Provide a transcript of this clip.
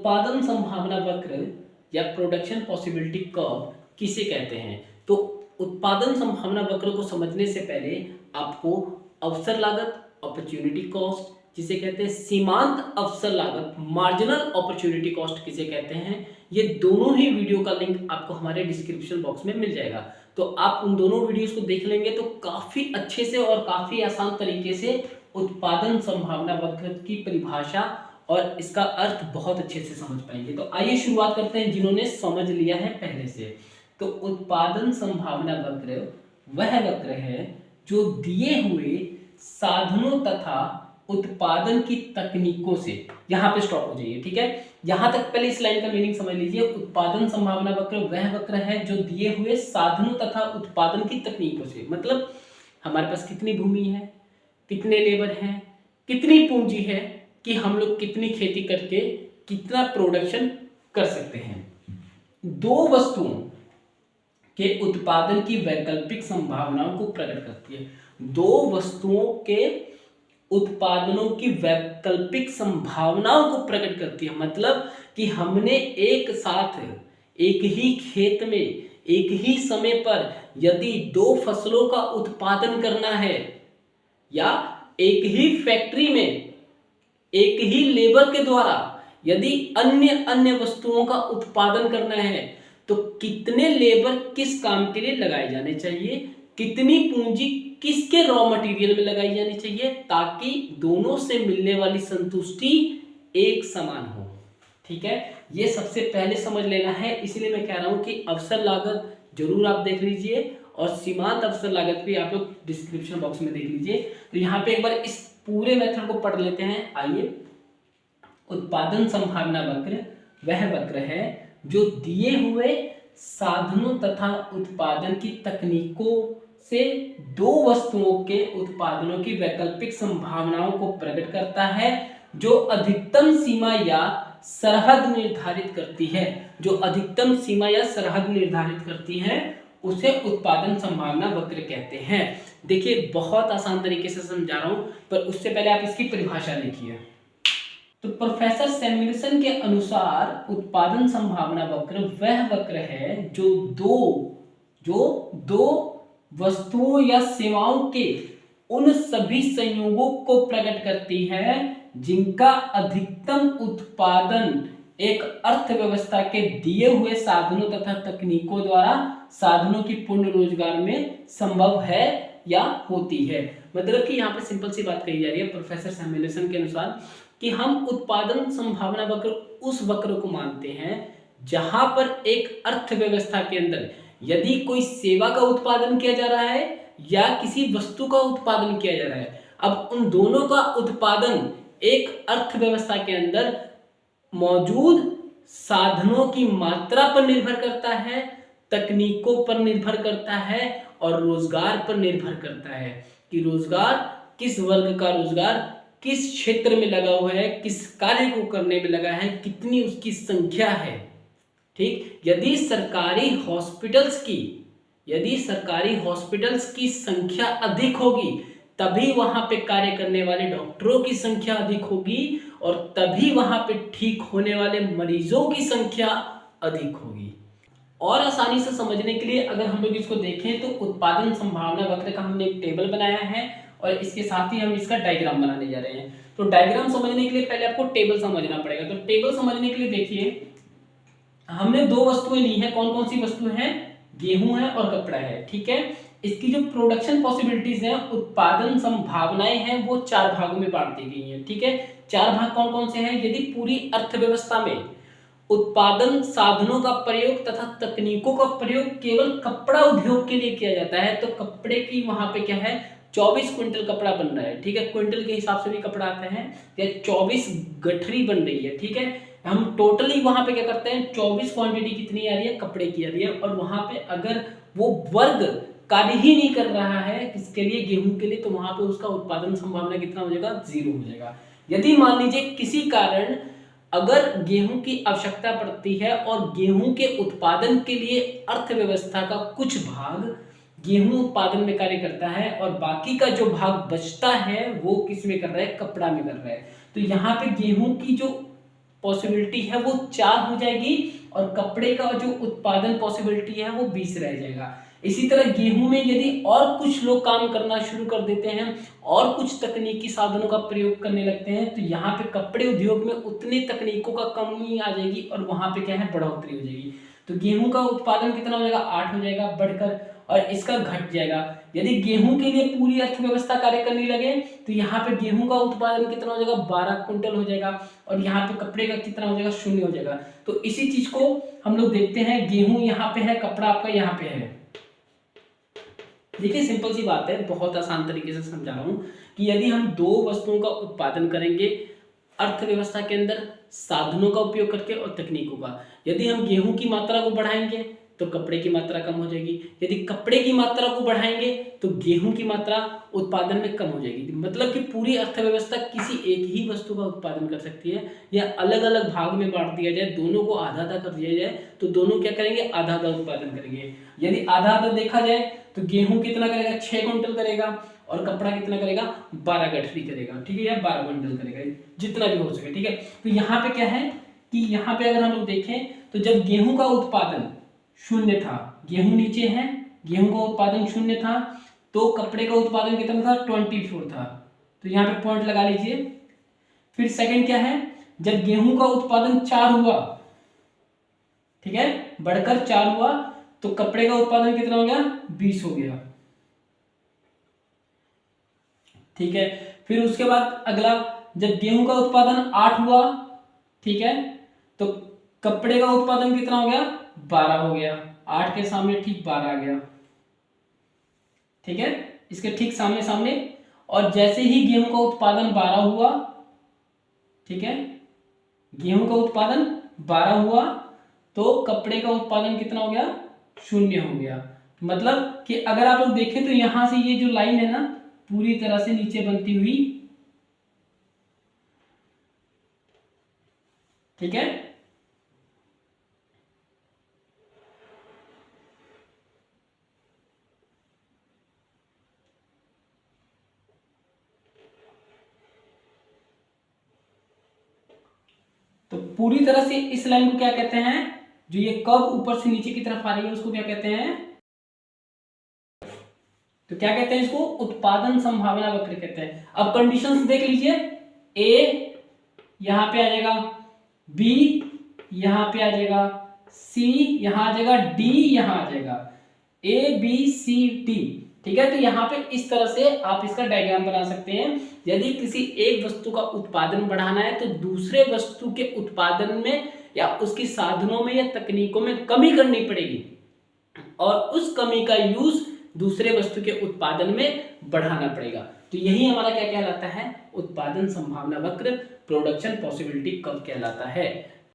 उत्पादन संभावना वक्र या प्रोडक्शन पॉसिबिलिटी कर्व किसे कहते हैं? तो उत्पादन संभावना वक्र को समझने से पहले आपको अवसर लागत, अपॉर्चुनिटी कॉस्ट जिसे कहते हैं, सीमांत अवसर लागत, मार्जिनल अपॉर्चुनिटी कॉस्ट किसे कहते हैं, ये दोनों ही वीडियो का लिंक आपको हमारे डिस्क्रिप्शन बॉक्स में मिल जाएगा। तो आप उन दोनों वीडियोस को देख लेंगे तो काफी अच्छे से और काफी आसान तरीके से उत्पादन संभावना वक्र की परिभाषा और इसका अर्थ बहुत अच्छे से समझ पाएंगे। तो आइए शुरुआत करते हैं जिन्होंने समझ लिया है पहले से। तो उत्पादन संभावना वक्र वह वक्र है जो दिए हुए साधनों तथा उत्पादन की तकनीकों से, यहां पे स्टॉप हो जाइए, ठीक है, यहां तक पहले इस लाइन का मीनिंग समझ लीजिए। उत्पादन संभावना वक्र वह वक्र है जो दिए हुए साधनों तथा उत्पादन की तकनीकों से, मतलब हमारे पास कितनी भूमि है, कितने लेबर हैं, कितनी पूंजी है कि हम लोग कितनी खेती करके कितना प्रोडक्शन कर सकते हैं, दो वस्तुओं के उत्पादन की वैकल्पिक संभावनाओं को प्रकट करती है। दो वस्तुओं के उत्पादनों की वैकल्पिक संभावनाओं को प्रकट करती है, मतलब कि हमने एक साथ एक ही खेत में एक ही समय पर यदि दो फसलों का उत्पादन करना है या एक ही फैक्ट्री में एक ही लेबर के द्वारा यदि अन्य अन्य वस्तुओं का उत्पादन करना है तो कितने लेबर किस काम के लिए लगाए जाने चाहिए, कितनी पूंजी किसके रॉ मटेरियल में लगाई जानी चाहिए, ताकि दोनों से मिलने वाली संतुष्टि एक समान हो। ठीक है, ये सबसे पहले समझ लेना है। इसलिए मैं कह रहा हूं कि अवसर लागत जरूर आप देख लीजिए और सीमांत अवसर लागत भी आप लोग डिस्क्रिप्शन बॉक्स में देख लीजिए। तो यहाँ पे एक बार इस पूरे मेथड को पढ़ लेते हैं। आइए, उत्पादन संभावना वक्र वह वक्र है जो दिए हुए साधनों तथा उत्पादन की तकनीकों से दो वस्तुओं के उत्पादनों की वैकल्पिक संभावनाओं को प्रकट करता है, जो अधिकतम सीमा या सरहद निर्धारित करती है। जो अधिकतम सीमा या सरहद निर्धारित करती है उसे उत्पादन संभावना वक्र कहते हैं। देखिए, बहुत आसान तरीके से समझा रहा हूं, पर उससे पहले आप इसकी परिभाषा लिखिए। तो प्रोफेसर सैमुएल्सन के अनुसार उत्पादन संभावना वक्र वह वक्र है जो दो वस्तुओं या सेवाओं के उन सभी संयोगों को प्रकट करती है जिनका अधिकतम उत्पादन एक अर्थव्यवस्था के दिए हुए साधनों तथा तकनीकों द्वारा साधनों की पूर्ण रोजगार में संभव है या होती है। मतलब कि यहाँ पे सिंपल सी बात कही जा रही है प्रोफेसर सैमुएल्सन के अनुसार कि हम उत्पादन संभावना वक्र उस वक्र को मानते हैं जहां पर एक अर्थव्यवस्था के अंदर यदि कोई सेवा का उत्पादन किया जा रहा है या किसी वस्तु का उत्पादन किया जा रहा है, अब उन दोनों का उत्पादन एक अर्थव्यवस्था के अंदर मौजूद साधनों की मात्रा पर निर्भर करता है, तकनीकों पर निर्भर करता है और रोजगार पर निर्भर करता है कि रोजगार किस वर्ग का रोजगार किस क्षेत्र में लगा हुआ है, किस कार्य को करने में लगा है, कितनी उसकी संख्या है। ठीक, यदि सरकारी हॉस्पिटल्स की संख्या अधिक होगी तभी वहां पे कार्य करने वाले डॉक्टरों की संख्या अधिक होगी और तभी वहां पे ठीक होने वाले मरीजों की संख्या अधिक होगी। और आसानी से समझने के लिए अगर हम लोग इसको देखें तो उत्पादन संभावना वक्र का हमने एक टेबल बनाया है और इसके साथ ही हम इसका डायग्राम बनाने जा रहे हैं। तो डायग्राम समझने के लिए पहले आपको टेबल समझना पड़ेगा। तो टेबल समझने के लिए देखिए, हमने दो वस्तुएं ली हैं। कौन कौन सी वस्तु हैं? गेहूं है और कपड़ा है। ठीक है, इसकी जो प्रोडक्शन पॉसिबिलिटीज हैं, उत्पादन संभावनाएं हैं, वो चार भागों में बांट दी गई हैं। ठीक है, चार भाग कौन कौन से हैं? यदि पूरी अर्थव्यवस्था में उत्पादन साधनों का प्रयोग तथा तकनीकों का प्रयोग केवल कपड़ा उद्योग के लिए किया जाता है तो कपड़े की वहां पे क्या है, 24 क्विंटल कपड़ा बन रहा है। ठीक है, क्विंटल के हिसाब से भी कपड़ा आता है, या 24 गठरी बन रही है। ठीक है, हम टोटली वहां पे क्या करते हैं, 24 क्वांटिटी कितनी आ रही है, कपड़े की आ रही है। और वहां पे अगर वो वर्ग कार्य ही नहीं कर रहा है किसके लिए, गेहूं के लिए, तो वहां पे उसका उत्पादन संभावना कितना हो जाएगा, 0 हो जाएगा। यदि मान लीजिए किसी कारण अगर गेहूं की आवश्यकता पड़ती है और गेहूं के उत्पादन के लिए अर्थव्यवस्था का कुछ भाग गेहूं उत्पादन में कार्य करता है और बाकी का जो भाग बचता है वो किस में कर रहा है, कपड़ा में कर रहा है। तो यहाँ पे गेहूं की जो पॉसिबिलिटी है वो 4 हो जाएगी और कपड़े का जो उत्पादन पॉसिबिलिटी है वो 20 रह जाएगा। इसी तरह गेहूं में यदि और कुछ लोग काम करना शुरू कर देते हैं और कुछ तकनीकी साधनों का प्रयोग करने लगते हैं तो यहाँ पे कपड़े उद्योग में उतनी तकनीकों का कमी आ जाएगी और वहां पे क्या है, बढ़ोतरी हो जाएगी। तो गेहूं का उत्पादन कितना हो जाएगा, 8 हो जाएगा बढ़कर, और इसका घट जाएगा। यदि गेहूं के लिए पूरी अर्थव्यवस्था कार्य करने लगे तो यहाँ पे गेहूं का उत्पादन कितना हो जाएगा, 12 कुंटल हो जाएगा, और यहाँ पे कपड़े का कितना हो जाएगा, 0 हो जाएगा। तो इसी चीज को हम लोग देखते हैं, गेहूं यहाँ पे है, कपड़ा आपका यहाँ पे है। देखिए सिंपल सी बात है, बहुत आसान तरीके से समझा रहा हूं कि यदि हम दो वस्तुओं का उत्पादन करेंगे अर्थव्यवस्था के अंदर साधनों का उपयोग करके और तकनीकों का, यदि हम गेहूं की मात्रा को बढ़ाएंगे तो कपड़े की मात्रा कम हो जाएगी, यदि कपड़े की मात्रा को बढ़ाएंगे तो गेहूं की मात्रा उत्पादन में कम हो जाएगी। मतलब कि पूरी अर्थव्यवस्था किसी एक ही वस्तु का उत्पादन कर सकती है, या अलग अलग भाग में बांट दिया जाए, दोनों को आधा आधा कर दिया जाए तो दोनों क्या करेंगे, आधा आधा उत्पादन करेंगे। यदि आधा आधा देखा जाए तो गेहूं कितना करेगा, 6 कुंटल करेगा, और कपड़ा कितना करेगा, 12 गठरी करेगा, ठीक है, या 12 बंडल करेगा, जितना भी हो सके, ठीक है। तो यहाँ पे क्या है कि यहाँ पे अगर हम लोग देखें तो जब गेहूं का उत्पादन 0 था, गेहूं नीचे है, गेहूं का उत्पादन 0 था, तो कपड़े का उत्पादन कितना था, 24 था। तो यहाँ पे पॉइंट लगा लीजिए। फिर सेकंड क्या है, जब गेहूं का उत्पादन 4 हुआ, ठीक है, बढ़कर 4 हुआ, तो कपड़े का उत्पादन कितना हो गया, 20 हो गया, ठीक है। फिर उसके बाद अगला, जब गेहूं का उत्पादन 8 हुआ, ठीक है, तो कपड़े का उत्पादन कितना हो गया, 12 हो गया, 8 के सामने ठीक 12 आ गया, ठीक है, इसके ठीक सामने सामने। और जैसे ही गेहूं का उत्पादन 12 हुआ, ठीक है, गेहूं का उत्पादन 12 हुआ, तो कपड़े का उत्पादन कितना हो गया, 0 हो गया। मतलब कि अगर आप लोग देखें तो यहां से ये जो लाइन है ना, पूरी तरह से नीचे बनती हुई, ठीक है, तो पूरी तरह से इस लाइन को क्या कहते हैं, जो ये कर्व ऊपर से नीचे की तरफ आ रही है उसको क्या कहते हैं, तो क्या कहते हैं इसको, उत्पादन संभावना वक्र कहते हैं। अब कंडीशंस देख लीजिए, ए यहां पे आ जाएगा, बी यहां पे आ जाएगा, सी यहां आ जाएगा, डी यहां आ जाएगा, ए बी सी डी, ठीक है। तो यहाँ पे इस तरह से आप इसका डायग्राम बना सकते हैं। यदि किसी एक वस्तु का उत्पादन बढ़ाना है तो दूसरे वस्तु के उत्पादन में या उसकी साधनों में या तकनीकों में कमी करनी पड़ेगी, और उस कमी का यूज दूसरे वस्तु के उत्पादन में बढ़ाना पड़ेगा। तो यही हमारा क्या कहलाता है, उत्पादन संभावना वक्र, प्रोडक्शन पॉसिबिलिटी कर्व कहलाता है।